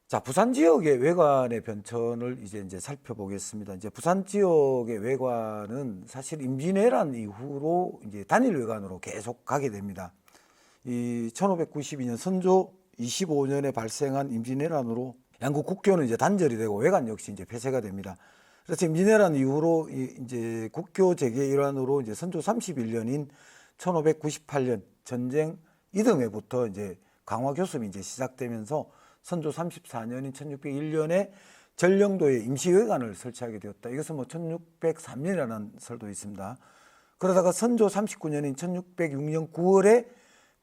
자, 부산 지역의 외관의 변천을 이제 살펴보겠습니다. 이제 부산 지역의 외관은 사실 임진왜란 이후로 이제 단일 외관으로 계속 가게 됩니다. 이 1592년 선조 25년에 발생한 임진왜란으로 양국 국교는 이제 단절이 되고 외관 역시 이제 폐쇄가 됩니다. 그래서 임진왜란 이후로 이제 국교 재개 일환으로 이제 선조 31년인 1598년 전쟁 이듬해부터 이제 강화 교습이 이제 시작되면서 선조 34년인 1601년에 전령도에 임시회관을 설치하게 되었다. 이것은 뭐 1603년이라는 설도 있습니다. 그러다가 선조 39년인 1606년 9월에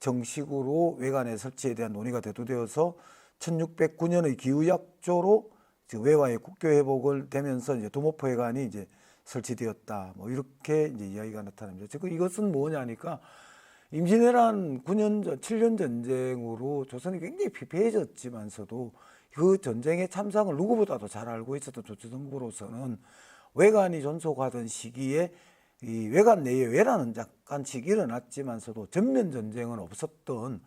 정식으로 외관의 설치에 대한 논의가 대두되어서 1609년의 기후약조로 외화의 국교 회복을 되면서 이제 도모포회관이 이제 설치되었다. 뭐 이렇게 이제 이야기가 나타납니다. 즉 이것은 뭐냐니까 임진왜란 9년 전, 7년 전쟁으로 조선이 굉장히 피폐해졌지만서도 그 전쟁의 참상을 누구보다도 잘 알고 있었던 조정부로서는 외관이 존속하던 시기에 이 외관 내에 외란은 잠깐씩 일어났지만서도 전면 전쟁은 없었던,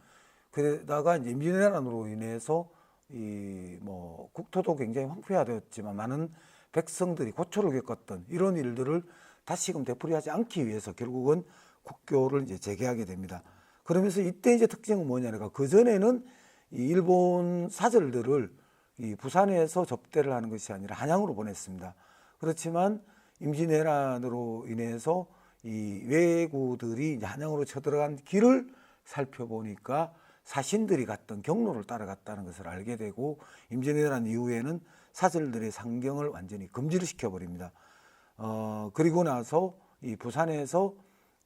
그러다가 이제 임진왜란으로 인해서 이 뭐 국토도 굉장히 황폐화되었지만 많은 백성들이 고초를 겪었던 이런 일들을 다시금 되풀이하지 않기 위해서 결국은 국교를 이제 재개하게 됩니다. 그러면서 이때 이제 특징은 뭐냐니까 그 전에는 이 일본 사절들을 이 부산에서 접대를 하는 것이 아니라 한양으로 보냈습니다. 그렇지만 임진왜란으로 인해서 이 왜구들이 이제 한양으로 쳐들어간 길을 살펴보니까 사신들이 갔던 경로를 따라갔다는 것을 알게 되고 임진왜란 이후에는 사절들의 상경을 완전히 금지를 시켜버립니다. 그리고 나서 이 부산에서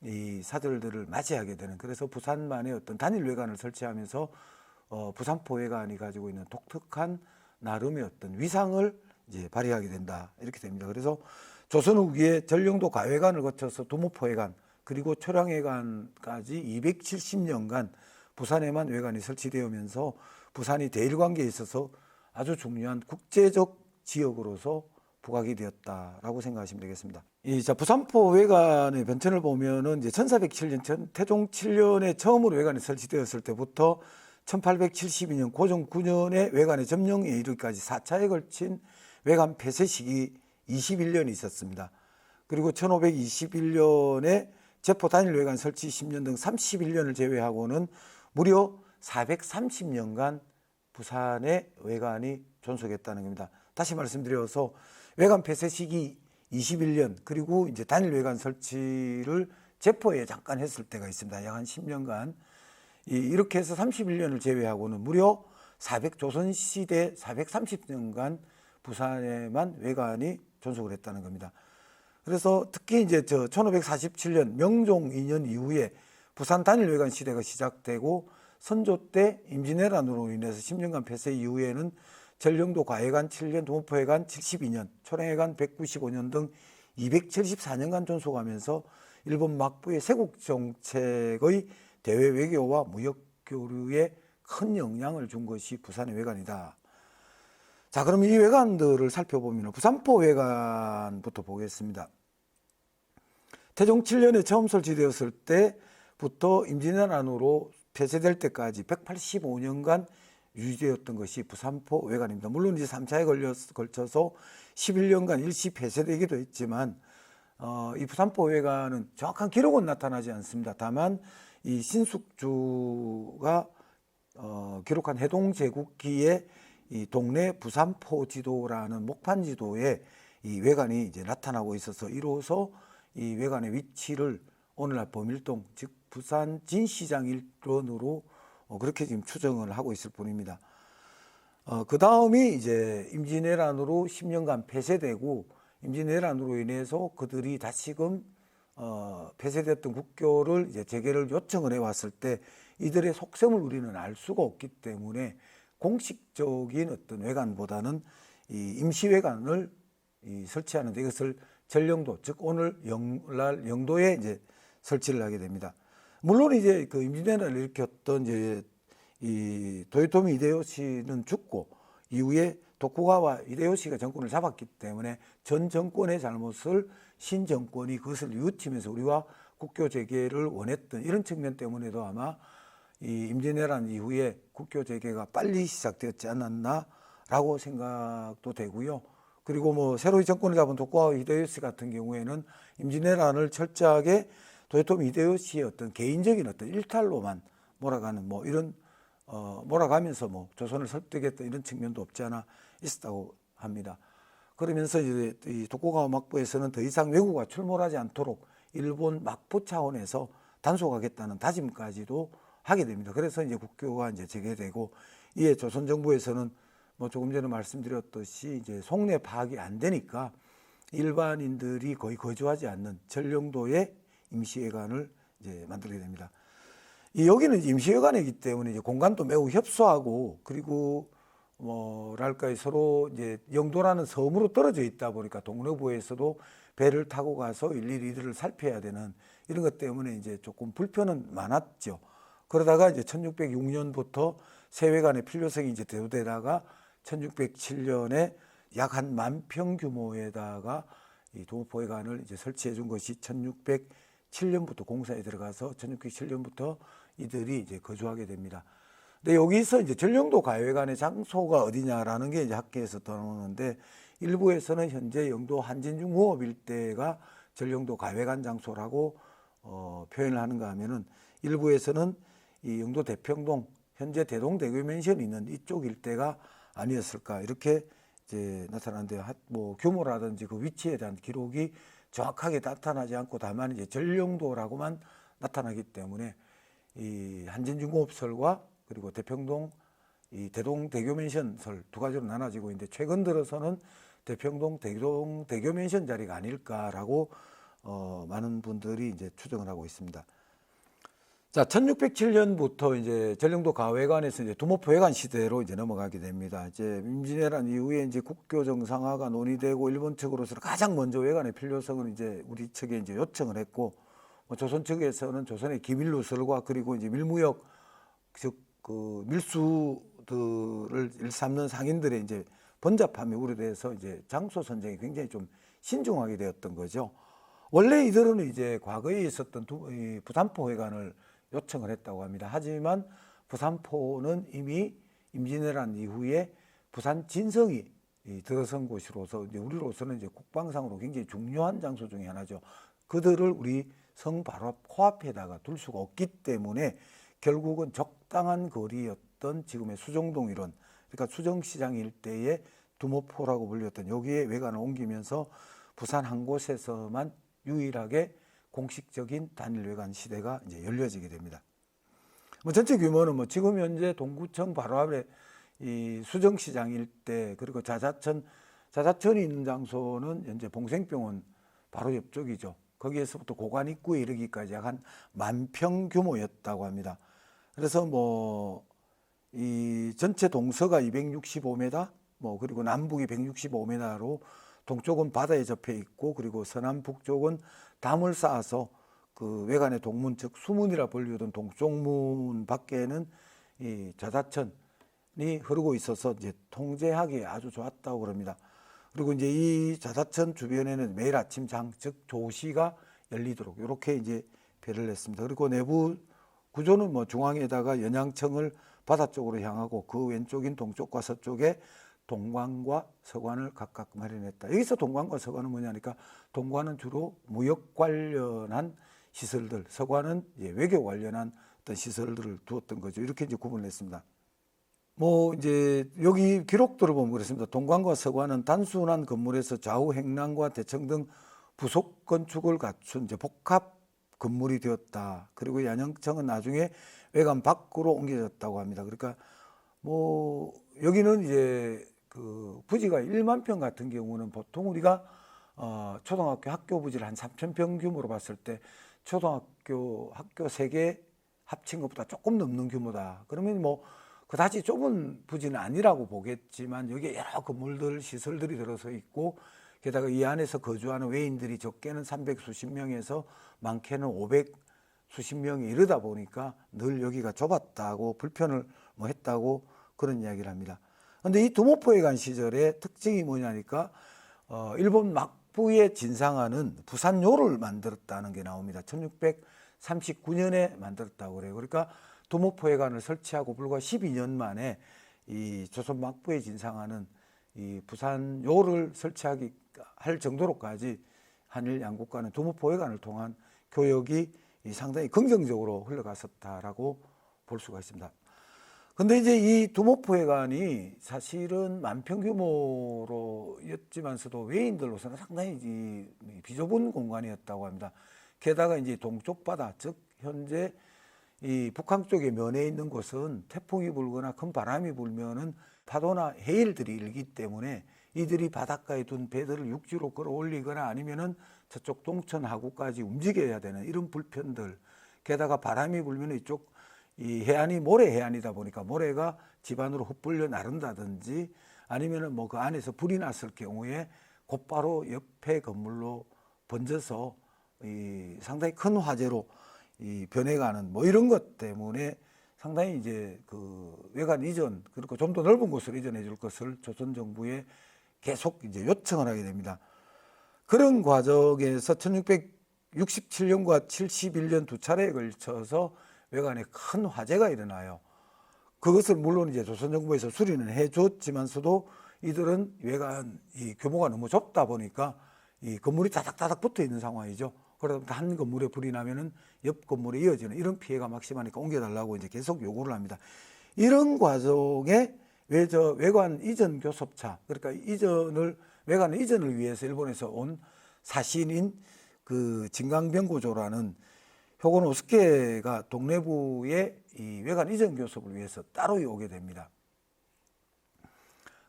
이 사절들을 맞이하게 되는, 그래서 부산만의 어떤 단일 외관을 설치하면서 부산포 외관이 가지고 있는 독특한 나름의 어떤 위상을 이제 발휘하게 된다, 이렇게 됩니다. 그래서 조선 후기에 전령도 가외관을 거쳐서 도모포 외관 그리고 초량외관까지 270년간 부산에만 외관이 설치되면서 부산이 대일 관계에 있어서 아주 중요한 국제적 지역으로서 부각이 되었다라고 생각하시면 되겠습니다. 자, 부산포 외관의 변천을 보면은 이제 1407년 태종 7년에 처음으로 외관이 설치되었을 때부터 1872년 고종 9년에 외관의 점령에 이르기까지 4차에 걸친 외관 폐쇄 시기 21년이 있었습니다. 그리고 1521년에 제포 단일 외관 설치 10년 등 31년을 제외하고는 무려 430년간 부산의 외관이 존속했다는 겁니다. 다시 말씀드려서 외관 폐쇄 시기 21년 그리고 이제 단일 외관 설치를 제포에 잠깐 했을 때가 있습니다. 약 한 10년간. 이렇게 해서 31년을 제외하고는 무려 조선시대 430년간 부산에만 외관이 존속을 했다는 겁니다. 그래서 특히 이제 1547년 명종 2년 이후에 부산 단일 외관 시대가 시작되고 선조 때 임진왜란으로 인해서 10년간 폐쇄 이후에는 전령도 과외관 7년, 도모포회관 72년, 초량회관 195년 등 274년간 존속하면서 일본 막부의 세국 정책의 대외 외교와 무역 교류에 큰 영향을 준 것이 부산의 외관이다. 자, 그럼 이 외관들을 살펴보면 부산포 외관부터 보겠습니다. 태종 7년에 처음 설치되었을 때부터 임진왜란으로 폐쇄될 때까지 185년간 유지되었던 것이 부산포 외관입니다. 물론 이제 3차에 걸쳐서 11년간 일시 폐쇄되기도 했지만 이 부산포 외관은 정확한 기록은 나타나지 않습니다. 다만 이 신숙주가 기록한 해동제국기의 이 동네 부산포 지도라는 목판 지도에 이 외관이 이제 나타나고 있어서 이로써 이 외관의 위치를 오늘날 범일동, 즉 부산 진시장 일원으로 그렇게 지금 추정을 하고 있을 뿐입니다. 그 다음이 이제 임진왜란으로 10년간 폐쇄되고 임진왜란으로 인해서 그들이 다시금 폐쇄됐던 국교를 이제 재개를 요청을 해왔을 때 이들의 속셈을 우리는 알 수가 없기 때문에 공식적인 어떤 외관보다는 이 임시외관을 설치하는데 이것을 전령도, 즉 오늘날 영도에 이제 설치를 하게 됩니다. 물론 이제 그 임진왜란을 일으켰던 이제 이 도요토미 히데요시는 죽고 이후에 도쿠가와 히데요시가 정권을 잡았기 때문에 전 정권의 잘못을 신 정권이 그것을 뉘우치면서 우리와 국교 재개를 원했던 이런 측면 때문에도 아마 이 임진왜란 이후에 국교 재개가 빨리 시작되었지 않았나라고 라고 생각도 되고요. 그리고 뭐 새로이 정권을 잡은 도쿠가와 히데요시 같은 경우에는 임진왜란을 철저하게 도요토미 히데요시의 어떤 개인적인 어떤 일탈로만 몰아가는 뭐 이런 몰아가면서 뭐 조선을 설득했던 이런 측면도 없지 않아 있었다고 합니다. 그러면서 이제 이 도쿠가와 막부에서는 더 이상 왜구가 출몰하지 않도록 일본 막부 차원에서 단속하겠다는 다짐까지도 하게 됩니다. 그래서 이제 국교가 이제 재개되고, 이에 조선 정부에서는 뭐 조금 전에 말씀드렸듯이 이제 속내 파악이 안 되니까 일반인들이 거의 거주하지 않는 전령도의 임시회관을 이제 만들게 됩니다. 여기는 임시회관이기 때문에 이제 공간도 매우 협소하고, 그리고 뭐랄까 서로 이제 영도라는 섬으로 떨어져 있다 보니까 동래부에서도 배를 타고 가서 일일이 이들을 살펴야 되는 이런 것 때문에 이제 조금 불편은 많았죠. 그러다가 이제 1606년부터 세회관의 필요성이 이제 대두되다가 1607년에 약 한 10,000평 규모에다가 이 도모포회관을 이제 설치해 준 것이 1607년부터 공사에 들어가서 1607년부터 이들이 이제 거주하게 됩니다. 근데 여기서 이제 전령도 가회관의 장소가 어디냐라는 게 이제 학계에서 나오는데, 일부에서는 현재 영도 한진중호업 일대가 전령도 가회관 장소라고 표현을 하는가 하면은, 일부에서는 이 영도 대평동 현재 대동대교 맨션이 있는 이쪽 일대가 아니었을까 이렇게 이제 나타나는데, 뭐 규모라든지 그 위치에 대한 기록이 정확하게 나타나지 않고 다만 이제 전령도라고만 나타나기 때문에 이 한진중공업설과 그리고 대평동 이 대동대교 맨션설 두 가지로 나눠지고 있는데, 최근 들어서는 대평동 대동대교 맨션 자리가 아닐까라고 많은 분들이 이제 추정을 하고 있습니다. 자, 1607년부터 이제 전령도 가회관에서 이제 두모포회관 시대로 이제 넘어가게 됩니다. 이제 임진왜란 이후에 이제 국교 정상화가 논의되고, 일본 측으로서는 가장 먼저 회관의 필요성을 이제 우리 측에 이제 요청을 했고, 조선 측에서는 조선의 기밀 누설과 그리고 이제 밀무역 즉 그 밀수들을 일삼는 상인들의 이제 번잡함이 우려돼서 이제 장소 선정이 굉장히 좀 신중하게 되었던 거죠. 원래 이들은 이제 과거에 있었던 부산포 회관을 요청을 했다고 합니다. 하지만 부산포는 이미 임진왜란 이후에 부산 진성이 들어선 곳으로서 이제 우리로서는 이제 국방상으로 굉장히 중요한 장소 중에 하나죠. 그들을 우리 성 바로 앞 코앞에다가 둘 수가 없기 때문에 결국은 적당한 거리였던 지금의 수정동 이런, 그러니까 수정시장 일대의 두모포라고 불렸던 여기에 외관을 옮기면서 부산 한 곳에서만 유일하게 공식적인 단일 외관 시대가 이제 열려지게 됩니다. 뭐 전체 규모는 뭐 지금 현재 동구청 바로 앞에 이 수정시장 일대, 그리고 자자천이 있는 장소는 현재 봉생병원 바로 옆쪽이죠. 거기에서부터 고관 입구에 이르기까지 약 한 10,000평 규모였다고 합니다. 그래서 뭐 이 전체 동서가 265m, 뭐 그리고 남북이 165m로 동쪽은 바다에 접해 있고, 그리고 서남 북쪽은 담을 쌓아서 그 외관의 동문 즉 수문이라 불리던 동쪽문 밖에는 이 자자천이 흐르고 있어서 이제 통제하기에 아주 좋았다고 그럽니다. 그리고 이제 이 자자천 주변에는 매일 아침 즉 조시가 열리도록 이렇게 이제 배를 냈습니다. 그리고 내부 구조는 뭐 중앙에다가 연양청을 바다 쪽으로 향하고, 그 왼쪽인 동쪽과 서쪽에 동관과 서관을 각각 마련했다. 여기서 동관과 서관은 뭐냐니까, 동관은 주로 무역 관련한 시설들, 서관은 이제 외교 관련한 어떤 시설들을 두었던 거죠. 이렇게 이제 구분을 했습니다. 뭐 이제 여기 기록들을 보면 그렇습니다. 동관과 서관은 단순한 건물에서 좌우 행랑과 대청 등 부속 건축을 갖춘 이제 복합 건물이 되었다. 그리고 연양청은 나중에 외관 밖으로 옮겨졌다고 합니다. 그러니까 뭐 여기는 이제 그 부지가 1만 평 같은 경우는 보통 우리가 초등학교 학교 부지를 한 3,000평 규모로 봤을 때 초등학교 학교 3개 합친 것보다 조금 넘는 규모다. 그러면 뭐 그다지 좁은 부지는 아니라고 보겠지만, 여기에 여러 건물들 시설들이 들어서 있고, 게다가 이 안에서 거주하는 외인들이 적게는 300수십 명에서 많게는 500수십 명이 이르다 보니까 늘 여기가 좁았다고 불편을 뭐 했다고 그런 이야기를 합니다. 그런데 이 두모포회관 시절의 특징이 뭐냐니까 일본 막부의 진상하는 부산요를 만들었다는 게 나옵니다. 1639년에 만들었다고 그래요. 그러니까 두모포회관을 설치하고 불과 12년 만에 이 조선 막부에 진상하는 이 부산요를 설치하기 할 정도로까지 한일 양국간의 두모포회관을 통한 교역이 상당히 긍정적으로 흘러갔었다라고 볼 수가 있습니다. 근데 이제 이 두모포회관이 사실은 만평 규모로였지만서도 외인들로서는 상당히 비좁은 공간이었다고 합니다. 게다가 이제 동쪽 바다, 즉 현재 이 북한 쪽에 면해 있는 곳은 태풍이 불거나 큰 바람이 불면은 파도나 해일들이 일기 때문에 이들이 바닷가에 둔 배들을 육지로 끌어올리거나 아니면은 저쪽 동천 하구까지 움직여야 되는 이런 불편들. 게다가 바람이 불면 이쪽 이 해안이 모래 해안이다 보니까 모래가 집안으로 흩불려 나른다든지 아니면은 뭐 그 안에서 불이 났을 경우에 곧바로 옆에 건물로 번져서 이 상당히 큰 화재로 이 변해가는 뭐 이런 것 때문에 상당히 이제 그 외관 이전 그리고 좀 더 넓은 곳으로 이전해 줄 것을 조선 정부에 계속 이제 요청을 하게 됩니다. 그런 과정에서 1667년과 71년 두 차례에 걸쳐서 외관에 큰 화재가 일어나요. 그것을 물론 이제 조선 정부에서 수리는 해줬지만서도 이들은 외관 이 규모가 너무 좁다 보니까 이 건물이 다닥다닥 붙어 있는 상황이죠. 그러다 한 건물에 불이 나면은 옆 건물에 이어지는 이런 피해가 막심하니까 옮겨달라고 이제 계속 요구를 합니다. 이런 과정에 외관 이전 교섭차, 그러니까 외관 이전을 위해서 일본에서 온 사신인 그 진강병고조라는 효곤 오스케가 동래부의 이 외관 이전 교섭을 위해서 따로 오게 됩니다.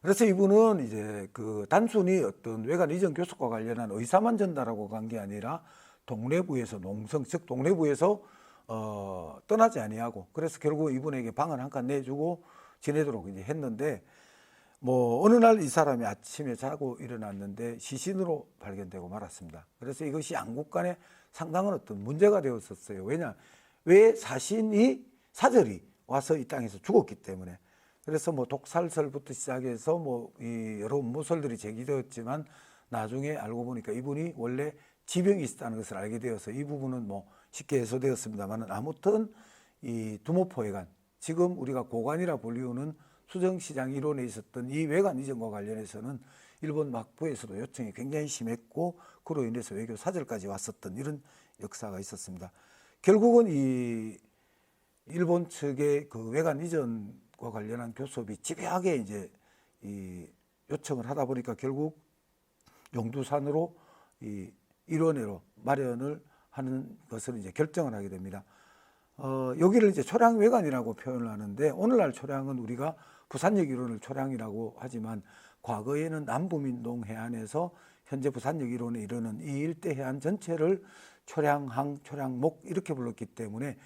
그래서 이분은 이제 그 단순히 어떤 외관 이전 교섭과 관련한 의사만 전달하고 간 게 아니라 동래부에서 농성, 즉 동래부에서 떠나지 아니하고 그래서 결국 이분에게 방을 한 칸 내주고 지내도록 이제 했는데 뭐 어느 날 이 사람이 아침에 자고 일어났는데 시신으로 발견되고 말았습니다. 그래서 이것이 양국 간에 상당한 어떤 문제가 되었었어요. 왜 사절이 와서 이 땅에서 죽었기 때문에. 그래서 뭐 독살설부터 시작해서 뭐 이 여러 음모설들이 제기되었지만 나중에 알고 보니까 이분이 원래 지병이 있었다는 것을 알게 되어서 이 부분은 뭐 쉽게 해소되었습니다만 아무튼 이 두모포회관, 지금 우리가 고관이라 불리우는 수정시장 일원에 있었던 이 외관 이전과 관련해서는 일본 막부에서도 요청이 굉장히 심했고 그로 인해서 외교 사절까지 왔었던 이런 역사가 있었습니다. 결국은 이 일본 측의 그 외관 이전과 관련한 교섭이 집요하게 이제 이 요청을 하다 보니까 결국 용두산으로 이 일원회로 마련을 하는 것을 이제 결정을 하게 됩니다. 여기를 이제 초량외관이라고 표현을 하는데 오늘날 초량은 우리가 부산역 일원을 초량이라고 하지만 과거에는 남부민동 해안에서 현재 부산역 일원에 이르는 이 일대 해안 전체를 초량항, 초량목 이렇게 불렀기 때문에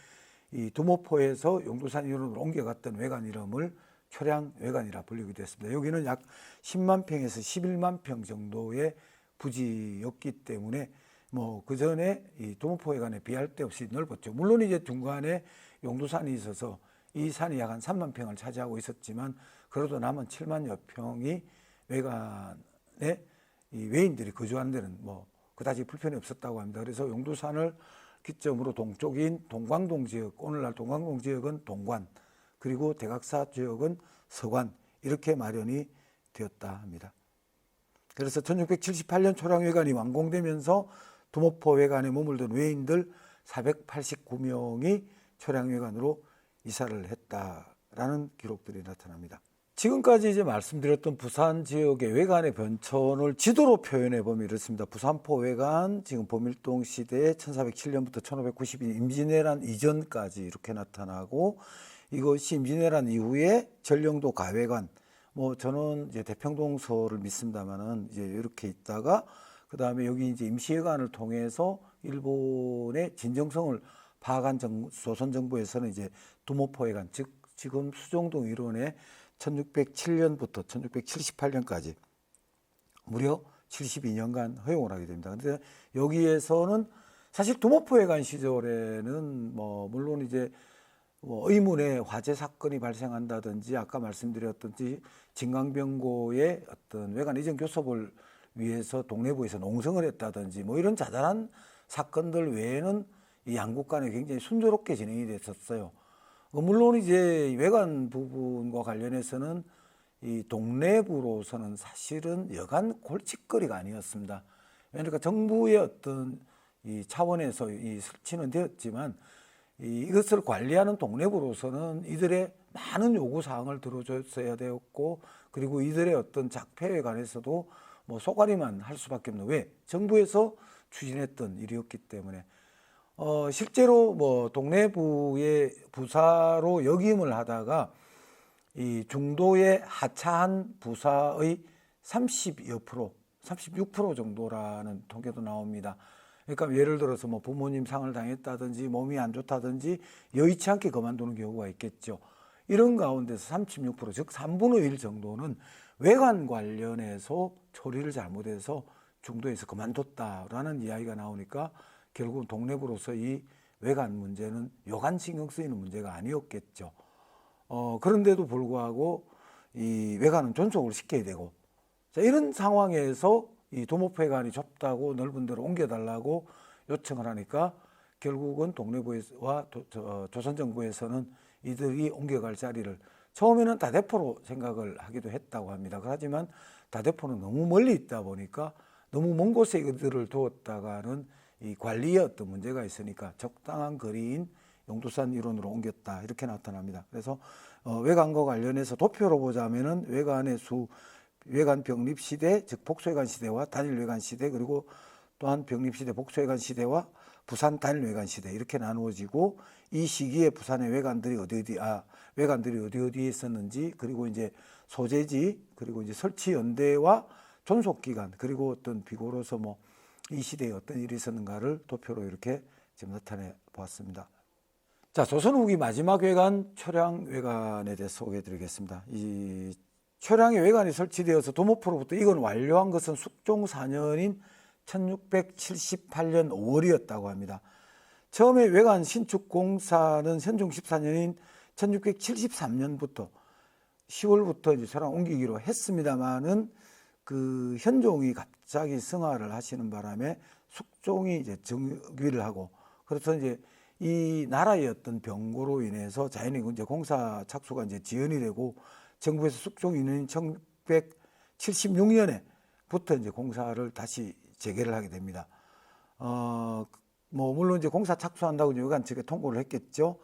이 두모포에서 용두산 일원으로 옮겨갔던 외관 이름을 초량외관이라 불리기도 했습니다. 여기는 약 10만 평에서 11만 평 정도의 부지였기 때문에 뭐 그 전에 이 두모포회관에 비할 데 없이 넓었죠. 물론 이제 중간에 용두산이 있어서 이 산이 약 한 3만 평을 차지하고 있었지만 그래도 남은 7만여 평이 외관에 이 외인들이 거주하는 데는 뭐 그다지 불편이 없었다고 합니다. 그래서 용두산을 기점으로 동쪽인 동광동 지역, 오늘날 동광동 지역은 동관, 그리고 대각사 지역은 서관 이렇게 마련이 되었다 합니다. 그래서 1678년 초량외관이 완공되면서 두모포외관에 머물던 외인들 489명이 초량외관으로 이사를 했다라는 기록들이 나타납니다. 지금까지 이제 말씀드렸던 부산 지역의 외관의 변천을 지도로 표현해 보면 이렇습니다. 부산포 외관, 지금 보밀동 시대에 1407년부터 1592년 임진왜란 이전까지 이렇게 나타나고 이것이 임진왜란 이후에 전령도 가외관, 뭐 저는 이제 대평동서를 믿습니다만은 이제 이렇게 있다가 그 다음에 여기 이제 임시회관을 통해서 일본의 진정성을 파악한 조선 정부에서는 이제 두모포회관, 즉 지금 수정동 일원에 1607년부터 1678년까지 무려 72년간 허용을 하게 됩니다. 그런데 여기에서는 사실 두모포회관 시절에는 뭐 물론 이제 뭐 의문의 화재 사건이 발생한다든지 아까 말씀드렸듯이 진강병고의 어떤 외관 이전 교섭을 위해서 동래부에서 농성을 했다든지 뭐 이런 자잘한 사건들 외에는 이 양국 간에 굉장히 순조롭게 진행이 됐었어요. 물론 이제 외관 부분과 관련해서는 이 동래부로서는 사실은 여간 골칫거리가 아니었습니다. 그러니까 정부의 어떤 이 차원에서 이 설치는 되었지만 이것을 관리하는 동래부로서는 이들의 많은 요구 사항을 들어줬어야 되었고, 그리고 이들의 어떤 작폐에 관해서도 뭐 소가리만 할 수밖에 없는, 왜? 정부에서 추진했던 일이었기 때문에 실제로 뭐 동래부의 부사로 역임을 하다가 이 중도의 하차한 부사의 30여 프로, 36% 정도라는 통계도 나옵니다. 그러니까 예를 들어서 뭐 부모님 상을 당했다든지 몸이 안 좋다든지 여의치 않게 그만두는 경우가 있겠죠. 이런 가운데서 36%, 즉 3분의 1 정도는 외관 관련해서 처리를 잘못해서 중도에서 그만뒀다라는 이야기가 나오니까 결국은 동래부로서 이 외관 문제는 여간 신경 쓰이는 문제가 아니었겠죠. 그런데도 불구하고 이 외관은 존속을 시켜야 되고, 자, 이런 상황에서 이 도모회관이 좁다고 넓은 데로 옮겨달라고 요청을 하니까 결국은 동래부와 조선정부에서는 이들이 옮겨갈 자리를 처음에는 다대포로 생각을 하기도 했다고 합니다. 하지만 다대포는 너무 멀리 있다 보니까 너무 먼 곳에 이들을 두었다가는 이 관리에 어떤 문제가 있으니까 적당한 거리인 용두산 일원으로 옮겼다, 이렇게 나타납니다. 그래서 외관과 관련해서 도표로 보자면은 외관의 외관 병립 시대, 즉 복수외관 시대와 단일 외관 시대, 그리고 또한 병립 시대, 복수외관 시대와 부산 단일 외관 시대, 이렇게 나누어지고, 이 시기에 부산의 외관들이 어디에 있었는지, 그리고 이제 소재지, 그리고 이제 설치 연대와 존속 기간, 그리고 어떤 비고로서 뭐 이 시대에 어떤 일이 있었는가를 도표로 이렇게 지금 나타내 보았습니다. 자, 조선 후기 마지막 외관, 초량 외관에 대해서 소개해 드리겠습니다. 이 초량의 외관이 설치되어서 도모포로부터 이건 완료한 것은 숙종 4년인 1678년 5월이었다고 합니다. 처음에 외관 신축 공사는 현종 14년인 1673년부터 10월부터 이제 초량 옮기기로 했습니다만은 그 현종이 갑자기 승하를 하시는 바람에 숙종이 이제 정위를 하고, 그래서 이제 이 나라의 어떤 병고로 인해서 자연히 이제 공사 착수가 이제 지연이 되고, 정부에서 숙종 인원인 1976년에부터 이제 공사를 다시 재개를 하게 됩니다. 뭐 물론 이제 공사 착수한다고 외관 측에 통보를 했겠죠.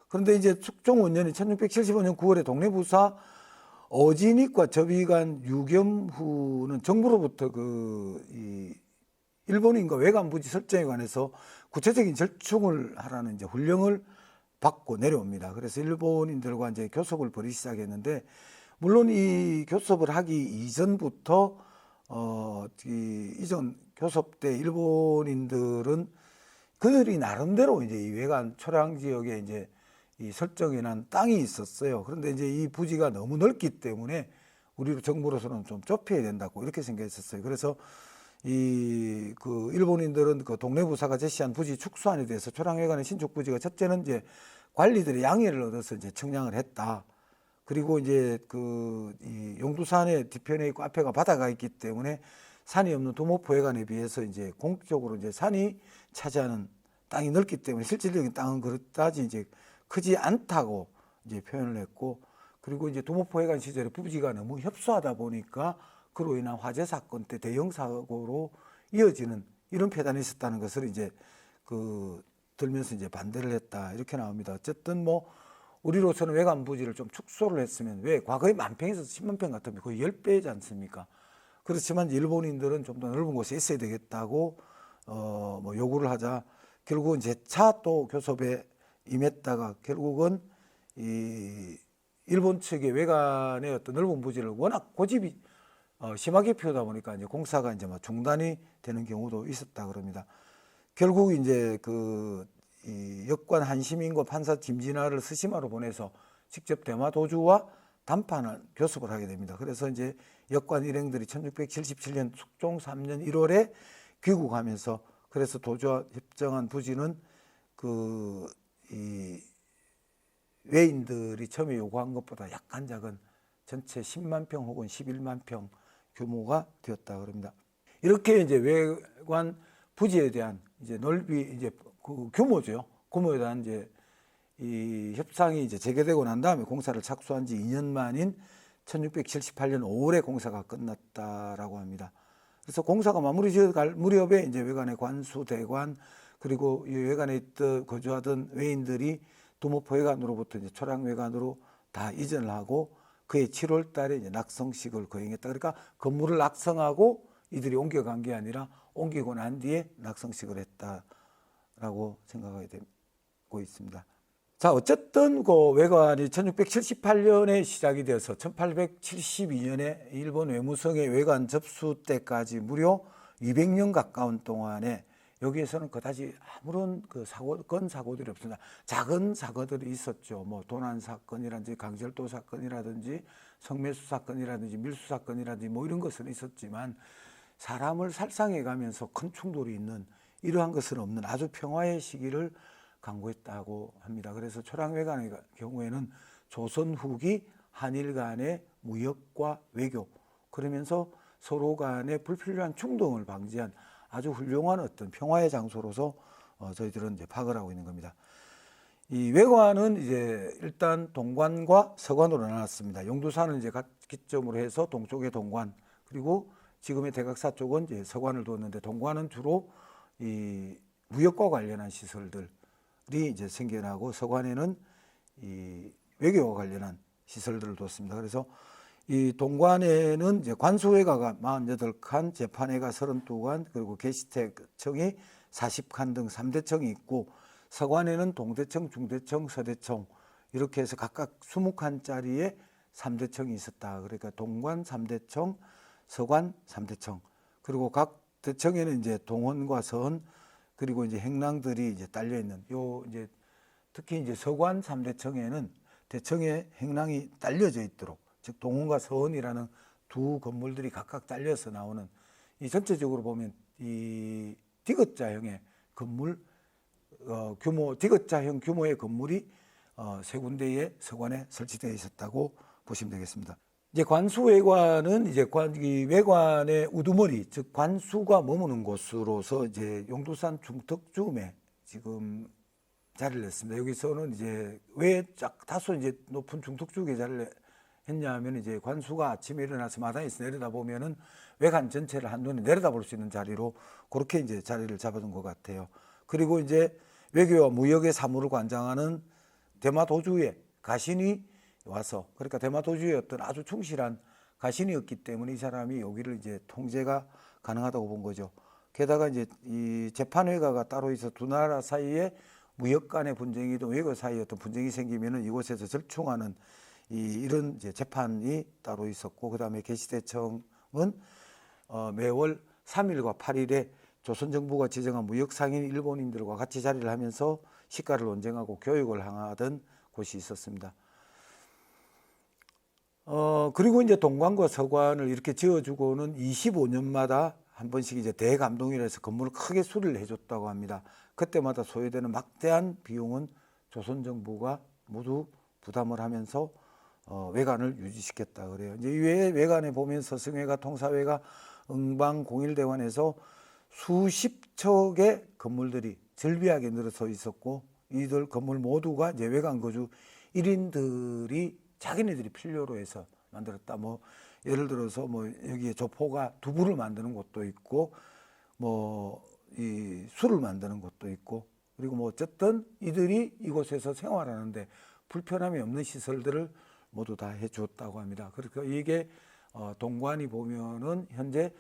그런데 이제 숙종 원년인 1675년 9월에 동래부사 어진익과 접이관 유겸후는 정부로부터 이 일본인과 외관 부지 설정에 관해서 구체적인 절충을 하라는 이제 훈령을 받고 내려옵니다. 그래서 일본인들과 이제 교섭을 벌이기 시작했는데, 물론 이 교섭을 하기 이전부터 이전 교섭 때 일본인들은 그들이 나름대로 이제 이 외관 초량 지역에 이제 이 설정해 난 땅이 있었어요. 그런데 이제 이 부지가 너무 넓기 때문에 우리 정부로서는 좀 좁혀야 된다고 이렇게 생각했었어요. 그래서 그 일본인들은 그 동래부사가 제시한 부지 축소안에 대해서 초량회관의 신축 부지가 첫째는 이제 관리들의 양해를 얻어서 이제 청량을 했다. 그리고 이제 이 용두산의 뒤편에 있고 앞에가 바다가 있기 때문에 산이 없는 도모포회관에 비해서 이제 공적으로 이제 산이 차지하는 땅이 넓기 때문에 실질적인 땅은 그렇다지 이제 크지 않다고 이제 표현을 했고, 그리고 이제 도모포회관 시절에 부지가 너무 협소하다 보니까 그로 인한 화재 사건 때 대형 사고로 이어지는 이런 폐단이 있었다는 것을 이제 들면서 이제 반대를 했다, 이렇게 나옵니다. 어쨌든 뭐 우리로서는 외관 부지를 좀 축소를 했으면, 왜 과거에 10,000평에서 10만 평 같으면 거의 10배이지 않습니까? 그렇지만 일본인들은 좀 더 넓은 곳에 있어야 되겠다고 뭐 요구를 하자 결국은 재차 또 교섭에 임했다가 결국은 이 일본 측의 외관의 어떤 넓은 부지를 워낙 고집이 심하게 피우다 보니까 이제 공사가 이제 막 중단이 되는 경우도 있었다 그럽니다. 결국 이제 이 역관 한시민과 판사 김진아를 스시마로 보내서 직접 대마 도주와 담판을 교섭을 하게 됩니다. 그래서 이제 역관 일행들이 1677년 숙종 3년 1월에 귀국하면서, 그래서 도주와 협정한 부지는 이 외인들이 처음에 요구한 것보다 약간 작은 전체 10만 평 혹은 11만 평 규모가 되었다 그럽니다. 이렇게 이제 외관 부지에 대한 이제 넓이, 이제 그 규모죠. 규모에 대한 이제 이 협상이 이제 재개되고 난 다음에 공사를 착수한 지 2년 만인 1678년 5월에 공사가 끝났다라고 합니다. 그래서 공사가 마무리 지어갈 무렵에 이제 외관의 관수, 대관, 그리고 이 외관에 거주하던 외인들이 두모포 외관으로부터 이제 초량 외관으로 다 이전을 하고 그해 7월 달에 이제 낙성식을 거행했다. 그러니까 건물을 낙성하고 이들이 옮겨간 게 아니라 옮기고 난 뒤에 낙성식을 했다라고 생각하게 되고 있습니다. 자, 어쨌든 그 외관이 1678년에 시작이 되어서 1872년에 일본 외무성의 외관 접수 때까지 무려 200년 가까운 동안에 여기에서는 그다지 아무런 그 사고들이 없습니다. 작은 사고들이 있었죠. 뭐 도난 사건이라든지 강철도 사건이라든지 성매수 사건이라든지 밀수 사건이라든지 뭐 이런 것은 있었지만 사람을 살상해 가면서 큰 충돌이 있는 이러한 것은 없는 아주 평화의 시기를 강구했다고 합니다. 그래서 초량외관의 경우에는 조선 후기 한일 간의 무역과 외교, 그러면서 서로 간의 불필요한 충동을 방지한 아주 훌륭한 어떤 평화의 장소로서 저희들은 이제 파악을 하고 있는 겁니다. 이 외관은 이제 일단 동관과 서관으로 나눴습니다. 용두산을 이제 기점으로 해서 동쪽에 동관, 그리고 지금의 대각사 쪽은 이제 서관을 두었는데, 동관은 주로 이 무역과 관련한 시설들이 이제 생겨나고, 서관에는 이 외교와 관련한 시설들을 두었습니다. 그래서 이 동관에는 이제 관수회가가 48칸, 재판회가 32칸, 그리고 게시대청이 40칸 등 3대청이 있고, 서관에는 동대청, 중대청, 서대청 이렇게 해서 각각 20칸짜리의 3대청이 있었다. 그러니까 동관 3대청, 서관 3대청, 그리고 각 대청에는 이제 동원과 서원, 그리고 이제 행랑들이 이제 딸려 있는 요 이제 특히 이제 서관 3대청에는 대청에 행랑이 딸려져 있도록, 즉 동원과 서원이라는 두 건물들이 각각 딸려서 나오는, 이 전체적으로 보면 이 디귿자형의 건물 규모, 디귿자형 규모의 건물이 세 군데의 서관에 설치되어 있었다고 보시면 되겠습니다. 이제 관수외관은 이제 이 외관의 우두머리, 즉 관수가 머무는 곳으로서 이제 용두산 중턱쯤에 지금 자리를 했습니다. 여기서는 이제 왜 다소 이제 높은 중턱쪽에 자리를 했냐면, 이제 관수가 아침에 일어나서 마당에서 내려다보면은 외관 전체를 한눈에 내려다볼 수 있는 자리로 그렇게 이제 자리를 잡아둔 것 같아요. 그리고 이제 외교와 무역의 사무를 관장하는 대마도주의 가신이 와서, 그러니까 대마도주의 어떤 아주 충실한 가신이었기 때문에 이 사람이 여기를 이제 통제가 가능하다고 본 거죠. 게다가 이제 이 재판회가가 따로 있어 두 나라 사이에 무역 간의 분쟁이든 외교 사이에 어떤 분쟁이 생기면은 이곳에서 절충하는 이런 이제 재판이 따로 있었고, 그다음에 게시대청은 매월 3일과 8일에 조선 정부가 지정한 무역 상인 일본인들과 같이 자리를 하면서 시가를 논쟁하고 교육을 하던 곳이 있었습니다. 그리고 이제 동관과 서관을 이렇게 지어주고는 25년마다 한 번씩 이제 대감동이라서 건물을 크게 수리를 해줬다고 합니다. 그때마다 소요되는 막대한 비용은 조선 정부가 모두 부담을 하면서 외관을 유지시켰다 그래요. 이제 이외에 외관에 보면 서승회가, 통사회가, 응방공일대관에서 수십 척의 건물들이 절비하게 늘어서 있었고, 이들 건물 모두가 이제 외관 거주 1인들이 자기네들이 필요로 해서 만들었다. 뭐 예를 들어서 뭐 여기에 조포가 두부를 만드는 곳도 있고, 뭐 이 술을 만드는 곳도 있고, 그리고 뭐 어쨌든 이들이 이곳에서 생활하는데 불편함이 없는 시설들을 모두 다 해주었다고 합니다. 그러니까 이게 동관이 보면은 현재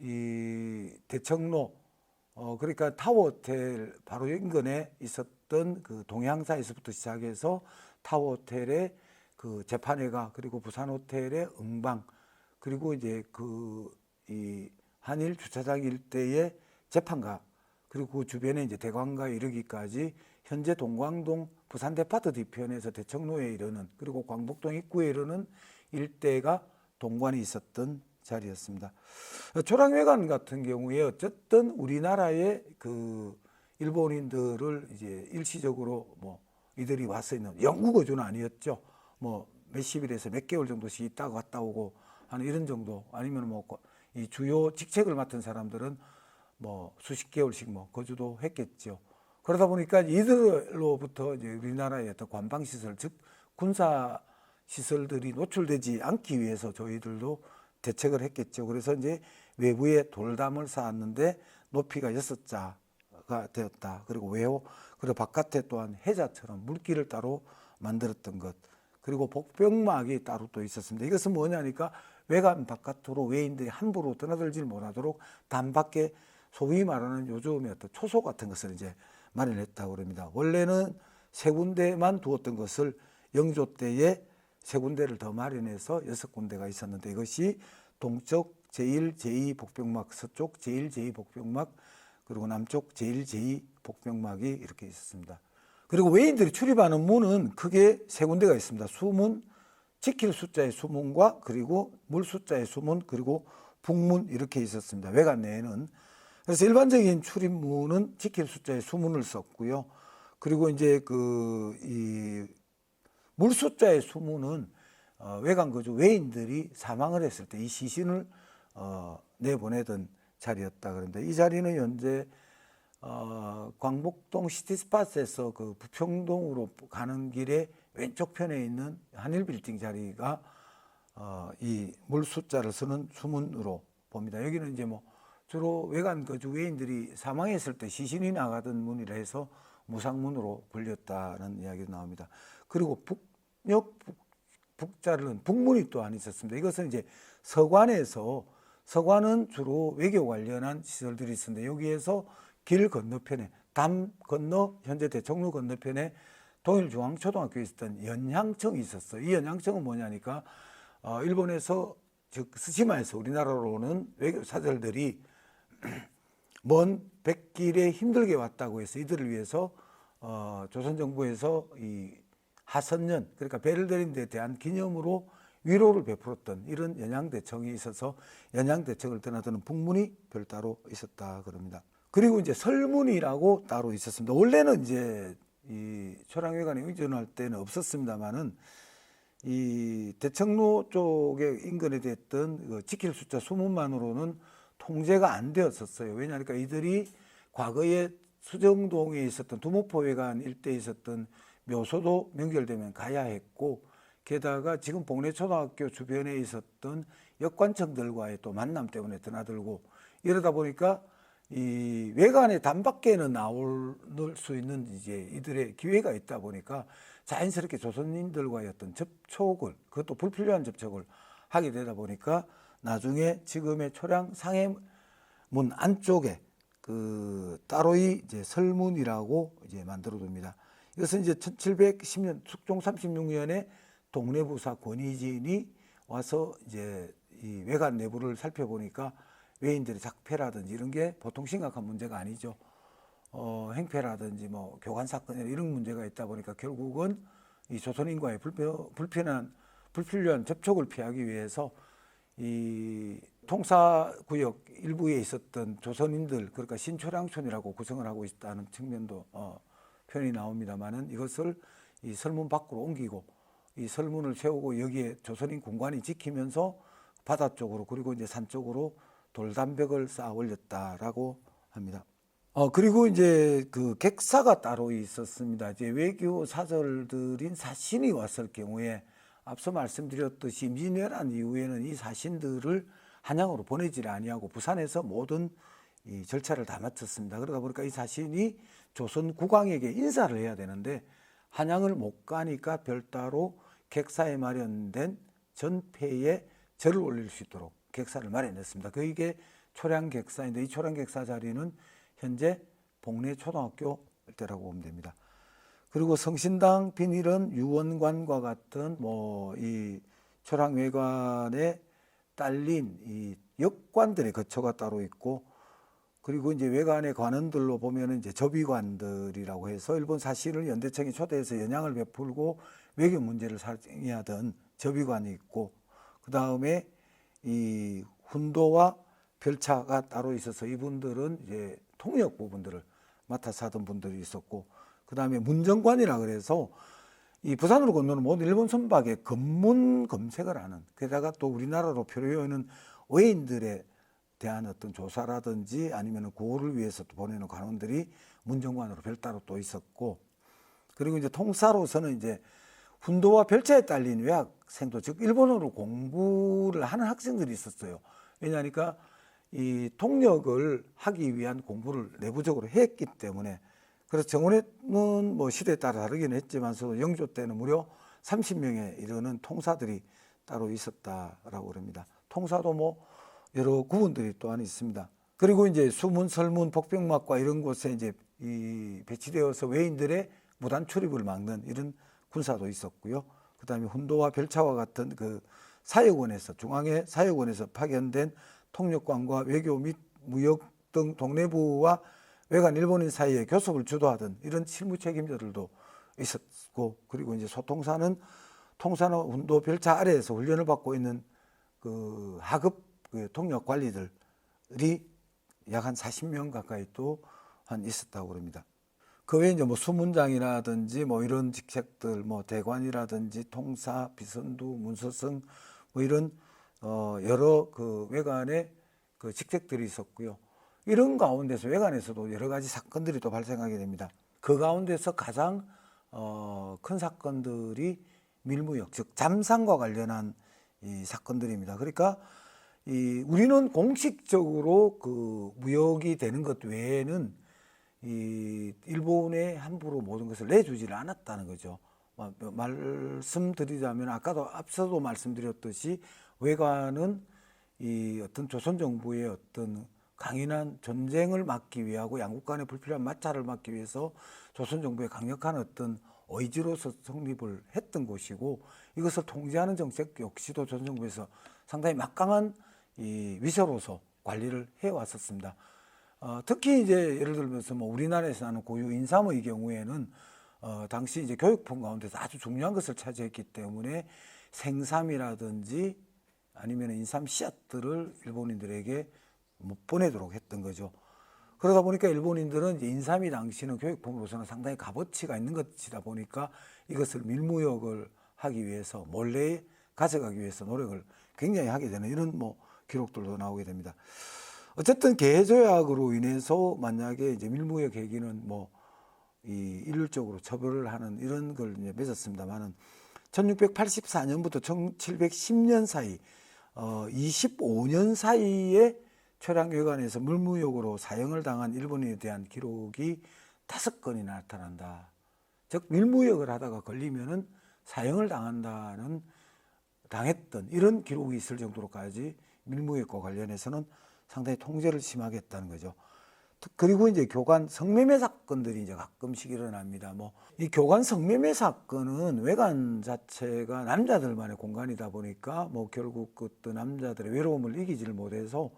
이 대청로, 그러니까 타워호텔 바로 인근에 있었던 그 동해항사에서부터 시작해서 타워호텔의 그 재판회가, 그리고 부산호텔의 응방, 그리고 이제 이 한일 주차장 일대의 재판가, 그리고 그 주변에 이제 대관가에 이르기까지 현재 동광동 부산 데파트 뒤편에서 대청로에 이르는, 그리고 광복동 입구에 이르는 일대가 동관이 있었던 자리였습니다. 초량외관 같은 경우에 어쨌든 우리나라의 그 일본인들을 이제 일시적으로 뭐 이들이 와서 있는 영구 거주는 아니었죠. 뭐 몇십 일에서 몇 개월 정도씩 있다가 갔다 오고 하는 이런 정도, 아니면 뭐 이 주요 직책을 맡은 사람들은 뭐 수십 개월씩 뭐 거주도 했겠죠. 그러다 보니까 이들로부터 이제 우리나라의 어떤 관방시설, 즉 군사시설들이 노출되지 않기 위해서 저희들도 대책을 했겠죠. 그래서 이제 외부에 돌담을 쌓았는데 높이가 6자가 되었다. 그리고 외호, 그리고 바깥에 또한 해자처럼 물길을 따로 만들었던 것. 그리고 복병막이 따로 또 있었습니다. 이것은 뭐냐니까 외관 바깥으로 외인들이 함부로 드나들지 못하도록 단밖에 소위 말하는 요즘의 어떤 초소 같은 것을 이제 마련했다고 그럽니다. 원래는 3군데만 두었던 것을 영조 때에 3군데를 더 마련해서 6군데가 있었는데 이것이 동쪽 제1, 제2 복병막, 서쪽 제1, 제2 복병막, 그리고 남쪽 제1, 제2 복병막이 이렇게 있었습니다. 그리고 외인들이 출입하는 문은 크게 3군데가 있습니다. 수문, 지킬 숫자의 수문과 그리고 물 숫자의 수문, 그리고 북문 이렇게 있었습니다. 외관 내에는. 그래서 일반적인 출입문은 지킬 숫자의 수문을 썼고요. 그리고 이제 이 물 숫자의 수문은 외관 거주 외인들이 사망을 했을 때 이 시신을 내보내던 자리였다. 그런데 이 자리는 현재 광복동 시티스팟에서 그 부평동으로 가는 길에 왼쪽 편에 있는 한일빌딩 자리가 이 물 숫자를 쓰는 수문으로 봅니다. 여기는 이제 뭐 주로 외관 거주 외인들이 사망했을 때 시신이 나가던 문이라 해서 무상문으로 불렸다는 이야기가 나옵니다. 그리고 북자는 북문이 또한 있었습니다. 이것은 이제 서관은 주로 외교 관련한 시설들이 있었는데 여기에서 길 건너편에 담 건너 현재 대청로 건너편에 동일중앙초등학교에 있었던 연향청이 있었어요. 이 연향청은 뭐냐니까 일본에서 즉 스시마에서 우리나라로 오는 외교 사절들이 먼 백길에 힘들게 왔다고 해서 이들을 위해서 조선정부에서 이 하선연, 그러니까 배를 내린 데 대한 기념으로 위로를 베풀었던 이런 연양대청이 있어서 연양대청을 떠나드는 북문이 별따로 있었다 그럽니다. 그리고 이제 설문이라고 따로 있었습니다. 원래는 이제 이 초량회관에 의존할 때는 없었습니다만은 이 대청로 쪽에 인근에 됐던 그 지킬 숫자 수문만으로는 통제가 안 되었었어요. 왜냐하니까 이들이 과거에 수정동에 있었던 두목포회관 일대에 있었던 묘소도 명절되면 가야 했고 게다가 지금 복례초등학교 주변에 있었던 역관청들과의 또 만남 때문에 드나들고 이러다 보니까 이 외관의 단밖에는 나올 수 있는 이제 이들의 기회가 있다 보니까 자연스럽게 조선인들과의 어떤 접촉을 그것도 불필요한 접촉을 하게 되다 보니까 나중에 지금의 초량 상해문 안쪽에 그 따로이 이제 설문이라고 이제 만들어둡니다. 이것은 이제 1710년 숙종 36년에 동래부사 권희진이 와서 이제 이 외관 내부를 살펴보니까 외인들의 작폐라든지 이런 게 보통 심각한 문제가 아니죠. 행패라든지 뭐 교관 사건 이런 문제가 있다 보니까 결국은 이 조선인과의 불필요한 접촉을 피하기 위해서 이 통사구역 일부에 있었던 조선인들 그러니까 신초량촌이라고 구성을 하고 있다는 측면도 표현이 나옵니다만은 이것을 이 설문 밖으로 옮기고 이 설문을 세우고 여기에 조선인 군관이 지키면서 바다 쪽으로 그리고 이제 산 쪽으로 돌담벽을 쌓아 올렸다라고 합니다. 그리고 이제 그 객사가 따로 있었습니다. 이제 외교 사절들인 사신이 왔을 경우에 앞서 말씀드렸듯이 임진왜란 이후에는 이 사신들을 한양으로 보내지를 아니하고 부산에서 모든 이 절차를 다 마쳤습니다. 그러다 보니까 이 사신이 조선 국왕에게 인사를 해야 되는데 한양을 못 가니까 별도로 객사에 마련된 전폐에 절을 올릴 수 있도록 객사를 마련했습니다. 그게 초량객사인데 이 초량객사 자리는 현재 복례초등학교 일대라고 보면 됩니다. 그리고 성신당 비닐은 유원관과 같은 뭐 이 초량외관에 딸린 이 역관들의 거처가 따로 있고 그리고 이제 외관의 관원들로 보면은 이제 접의관들이라고 해서 일본 사신을 연대청이 초대해서 연양을 베풀고 외교 문제를 상의하던 접의관이 있고 그 다음에 이 훈도와 별차가 따로 있어서 이분들은 이제 통역 부분들을 맡아서 하던 분들이 있었고 그 다음에 문정관이라 그래서 이 부산으로 건너는 모든 일본 선박의 검문 검색을 하는 게다가 또 우리나라로 표류해오는 외인들의 대한 어떤 조사라든지 아니면 구호를 위해서 또 보내는 관원들이 문정관으로 별도로 또 있었고, 그리고 이제 통사로서는 이제 훈도와 별차에 딸린 외학생도, 즉 일본어로 공부를 하는 학생들이 있었어요. 왜냐하니까 이 통역을 하기 위한 공부를 내부적으로 했기 때문에. 그래서 정원에는 뭐 시대에 따라 다르긴 했지만서 영조 때는 무려 30명에 이르는 통사들이 따로 있었다라고 그럽니다. 통사도 뭐 여러 구분들이 또한 있습니다. 그리고 이제 수문, 설문, 복병막과 이런 곳에 이제 이 배치되어서 외인들의 무단 출입을 막는 이런 군사도 있었고요. 그다음에 훈도와 별차와 같은 그 사역원에서, 중앙의 사역원에서 파견된 통역관과 외교 및 무역 등 동래부와 외관 일본인 사이에 교섭을 주도하던 이런 실무 책임자들도 있었고, 그리고 이제 소통사는 통사나 훈도, 별차 아래에서 훈련을 받고 있는 그 하급 그 통역 관리들이 약 한 40명 가까이 또 한 있었다고 그럽니다. 그 외에 이제 뭐 수문장이라든지 뭐 이런 직책들, 뭐 대관이라든지 통사, 비선두, 문서성 뭐 이런 여러 그 외관의 그 직책들이 있었고요. 이런 가운데서 외관에서도 여러 가지 사건들이 또 발생하게 됩니다. 그 가운데서 가장 큰 사건들이 밀무역, 즉 잠상과 관련한 이 사건들입니다. 그러니까 우리는 공식적으로 그 무역이 되는 것 외에는 이 일본에 함부로 모든 것을 내주지를 않았다는 거죠. 말씀드리자면 아까도 앞서도 말씀드렸듯이 외관은 이 어떤 조선 정부의 어떤 강인한 전쟁을 막기 위하고 양국 간의 불필요한 마찰을 막기 위해서 조선 정부의 강력한 어떤 의지로서 성립을 했던 곳이고, 이것을 통제하는 정책 역시도 조선 정부에서 상당히 막강한 이 위세로서 관리를 해왔었습니다. 특히 이제 예를 들면서 뭐 우리나라에서 나는 고유 인삼의 경우에는 당시 이제 교육품 가운데서 아주 중요한 것을 차지했기 때문에 생삼이라든지 아니면 인삼 씨앗들을 일본인들에게 못 보내도록 했던 거죠. 그러다 보니까 일본인들은 이제 인삼이 당시는 교육품으로서는 상당히 값어치가 있는 것이다 보니까 이것을 밀무역을 하기 위해서 몰래 가져가기 위해서 노력을 굉장히 하게 되는 이런 뭐 기록들도 나오게 됩니다. 어쨌든 개조약으로 인해서 만약에 이제 밀무역 회기는 뭐 이 일률적으로 처벌을 하는 이런 걸 이제 맺었습니다만은 1684년부터 1710년 사이 25년 사이에 최량회관에서 물무역으로 사형을 당한 일본인에 대한 기록이 5건이 나타난다. 즉 밀무역을 하다가 걸리면은 사형을 당했던 이런 기록이 있을 정도로까지 밀무역과 관련해서는 상당히 통제를 심하게 했다는 거죠. 그리고 이제 교관 성매매 사건들이 이제 가끔씩 일어납니다. 뭐 이 교관 성매매 사건은 외관 자체가 남자들만의 공간이다 보니까 뭐 결국 그때 남자들의 외로움을 이기지를 못해서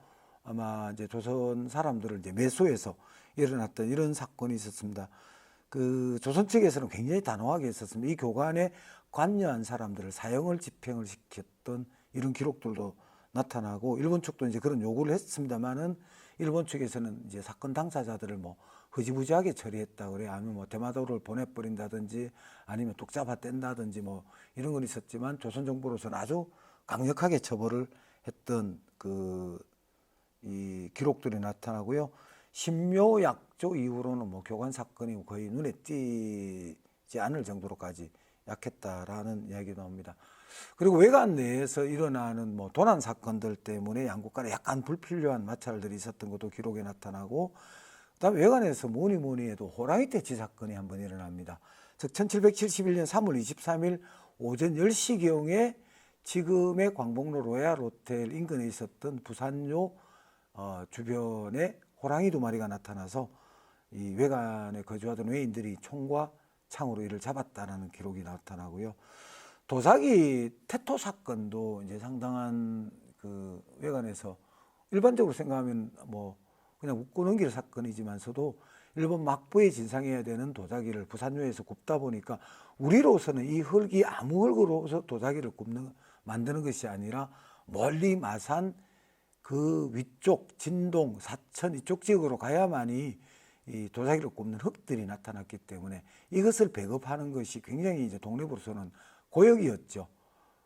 아마 이제 조선 사람들을 이제 매수해서 일어났던 이런 사건이 있었습니다. 그 조선 측에서는 굉장히 단호하게 했었습니다. 이 교관에 관여한 사람들을 사형을 집행을 시켰던 이런 기록들도 나타나고, 일본 측도 이제 그런 요구를 했습니다만은 일본 측에서는 이제 사건 당사자들을 뭐 흐지부지하게 처리했다 그래요. 아니면 뭐 대마도를 보내버린다든지 아니면 뚝 잡아 뗀다든지 뭐 이런 건 있었지만 조선 정부로서는 아주 강력하게 처벌을 했던 이 기록들이 나타나고요. 신묘약조 이후로는 뭐 교관 사건이 거의 눈에 띄지 않을 정도로까지 약했다라는 이야기도 나옵니다. 그리고 외관 내에서 일어나는 뭐 도난 사건들 때문에 양국 간에 약간 불필요한 마찰들이 있었던 것도 기록에 나타나고, 그다음에 외관에서 뭐니 해도 호랑이 떼치 사건이 한번 일어납니다. 즉 1771년 3월 23일 오전 10시경에 지금의 광복로 로얄 호텔 인근에 있었던 부산요 주변에 호랑이 2마리가 나타나서 이 외관에 거주하던 외인들이 총과 창으로 이를 잡았다는 기록이 나타나고요. 도자기 태토 사건도 이제 상당한 그 외관에서 일반적으로 생각하면 뭐 그냥 웃고 넘길 사건이지만서도 일본 막부에 진상해야 되는 도자기를 부산요에서 굽다 보니까 우리로서는 이 흙이 아무 흙으로서 도자기를 만드는 것이 아니라 멀리 마산 그 위쪽 진동 사천 이쪽 지역으로 가야만이 이 도자기를 굽는 흙들이 나타났기 때문에 이것을 배급하는 것이 굉장히 이제 동래부로서는 고역이었죠.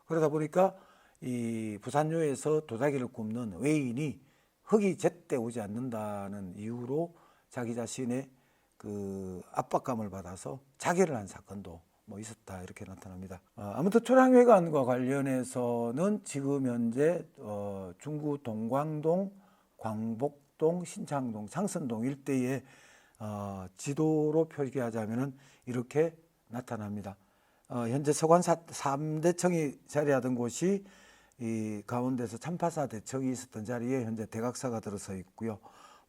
그러다 보니까 이 부산요에서 도자기를 굽는 외인이 흙이 제때 오지 않는다는 이유로 자기 자신의 그 압박감을 받아서 자결을 한 사건도 뭐 있었다 이렇게 나타납니다. 아무튼 초량회관과 관련해서는 지금 현재 중구 동광동, 광복동, 신창동, 상선동 일대의 지도로 표기하자면은 이렇게 나타납니다. 현재 서관 3대청이 자리하던 곳이 이 가운데서 참파사 대청이 있었던 자리에 현재 대각사가 들어서 있고요.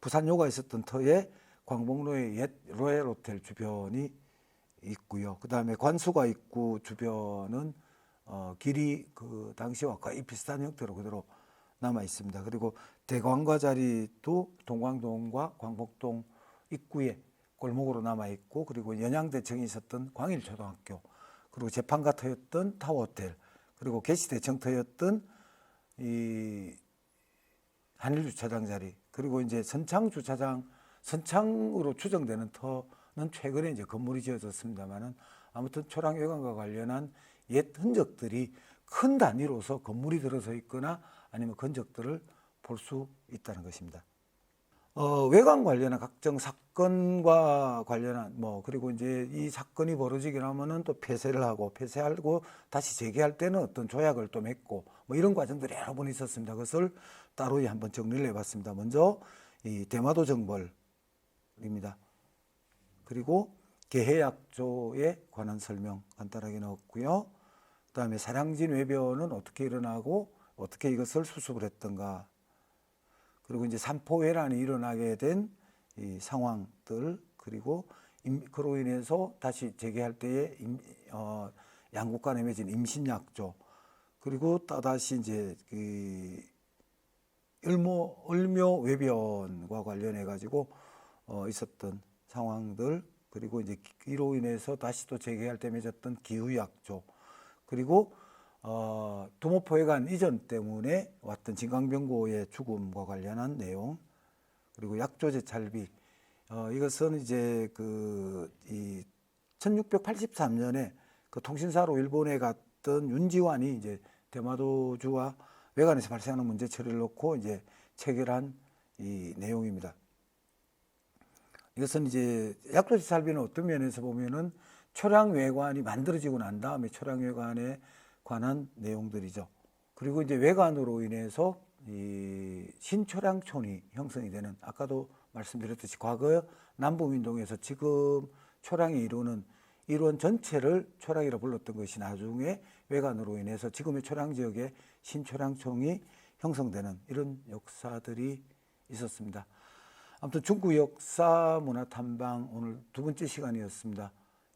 부산요가 있었던 터에 광복로의 옛 로얄 호텔 주변이 있고요. 그 다음에 관수가 입구 주변은 길이 그 당시와 거의 비슷한 형태로 그대로 남아 있습니다. 그리고 대광과 자리도 동광동과 광복동 입구에 골목으로 남아 있고, 그리고 연양대청이 있었던 광일초등학교, 그리고 재판가 터였던 타워호텔, 그리고 개시대청 터였던 이 한일주차장 자리, 그리고 이제 선창주차장, 선창으로 추정되는 터는 최근에 이제 건물이 지어졌습니다만은 아무튼 초량회관과 관련한 옛 흔적들이 큰 단위로서 건물이 들어서 있거나 아니면 흔적들을 볼 수 있다는 것입니다. 외관 관련한 각종 사건과 관련한 그리고 이제 이 사건이 벌어지게 하면은 또 폐쇄하고 다시 재개할 때는 어떤 조약을 또 맺고 이런 과정들이 여러 번 있었습니다. 그것을 따로 한번 정리를 해봤습니다. 먼저 이 대마도 정벌입니다. 그리고 개해약조에 관한 설명 간단하게 넣었고요. 그다음에 사량진 외변은 어떻게 일어나고 어떻게 이것을 수습을 했던가. 그리고 이제 산포회란이 일어나게 된 이 상황들, 그리고 그로 인해서 다시 재개할 때에 양국 간에 맺은 임신약조, 그리고 또다시 이제 그 을묘 외변과 관련해 가지고 있었던 상황들, 그리고 이제 이로 인해서 다시 또 재개할 때 맺었던 기후약조, 그리고 두모포회관 이전 때문에 왔던 진강병고의 죽음과 관련한 내용, 그리고 약조제 찰비. 이것은 이제 이 1683년에 그 통신사로 일본에 갔던 윤지환이 이제 대마도주와 외관에서 발생하는 문제 처리를 놓고 이제 체결한 이 내용입니다. 이것은 이제 약조제 찰비는 어떤 면에서 보면은 초량외관이 만들어지고 난 다음에 초량외관에 관한 내용들이죠. 그리고 이제 외관으로 인해서 이 신초량촌이 형성이 되는, 아까도 말씀드렸듯이 과거 남북민동에서 지금 초량이 이루는 이루원 전체를 초량이라 불렀던 것이 나중에 외관으로 인해서 지금의 초량 지역에 신초량촌이 형성되는 이런 역사들이 있었습니다. 아무튼 중구 역사 문화 탐방 오늘 두 번째 시간이었습니다.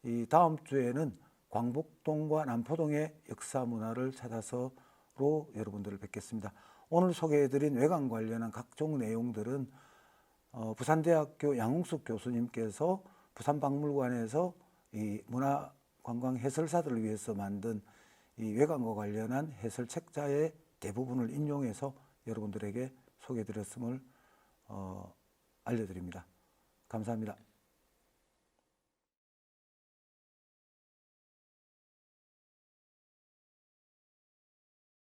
이 다음 주에는 광복동과 남포동의 역사 문화를 찾아서로 여러분들을 뵙겠습니다. 오늘 소개해드린 외관 관련한 각종 내용들은 부산대학교 양홍숙 교수님께서 부산박물관에서 이 문화관광 해설사들을 위해서 만든 이 외관과 관련한 해설 책자의 대부분을 인용해서 여러분들에게 소개해드렸음을 알려드립니다. 감사합니다.